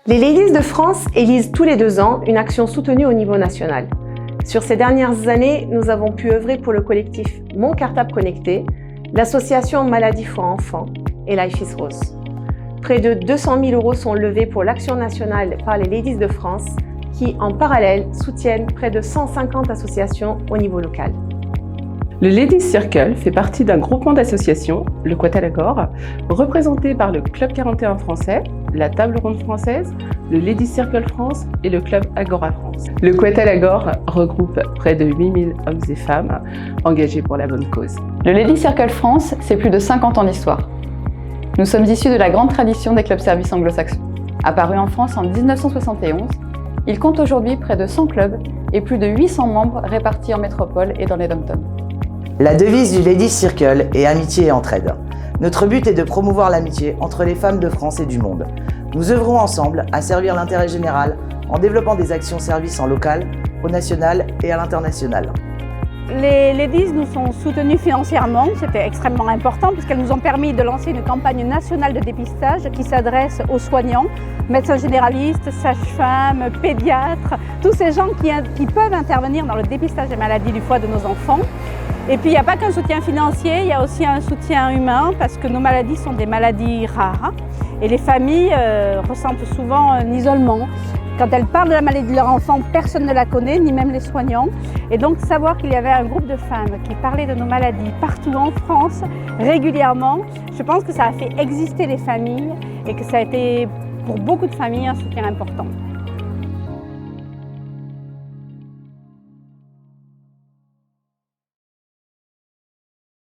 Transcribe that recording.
Les Ladies de France élisent tous les 2 ans une action soutenue au niveau national. Sur ces dernières années, nous avons pu œuvrer pour le collectif Mon Cartable Connecté, l'association Maladie for Enfants et Life is Rose. Près de 200 000 € sont levés pour l'action nationale par les Ladies de France qui, en parallèle, soutiennent près de 150 associations au niveau local. Le Ladies Circle fait partie d'un groupement d'associations, le Quetel-Agor, représenté par le Club 41 français, la Table Ronde française, le Ladies Circle France et le Club Agora France. Le Quetel-Agor regroupe près de 8000 hommes et femmes engagés pour la bonne cause. Le Ladies Circle France, c'est plus de 50 ans d'histoire. Nous sommes issus de la grande tradition des clubs-services anglo-saxons. Apparu en France en 1971, il compte aujourd'hui près de 100 clubs et plus de 800 membres répartis en métropole et dans les dom-toms. La devise du Ladies Circle est amitié et entraide. Notre but est de promouvoir l'amitié entre les femmes de France et du monde. Nous œuvrons ensemble à servir l'intérêt général en développant des actions services en local, au national et à l'international. Les Ladies nous sont soutenues financièrement, c'était extrêmement important puisqu'elles nous ont permis de lancer une campagne nationale de dépistage qui s'adresse aux soignants, médecins généralistes, sages-femmes, pédiatres, tous ces gens qui peuvent intervenir dans le dépistage des maladies du foie de nos enfants. Et puis il n'y a pas qu'un soutien financier, il y a aussi un soutien humain parce que nos maladies sont des maladies rares et les familles ressentent souvent un isolement. Quand elles parlent de la maladie de leur enfant, personne ne la connaît, ni même les soignants. Et donc savoir qu'il y avait un groupe de femmes qui parlaient de nos maladies partout en France, régulièrement, je pense que ça a fait exister les familles et que ça a été pour beaucoup de familles un soutien important.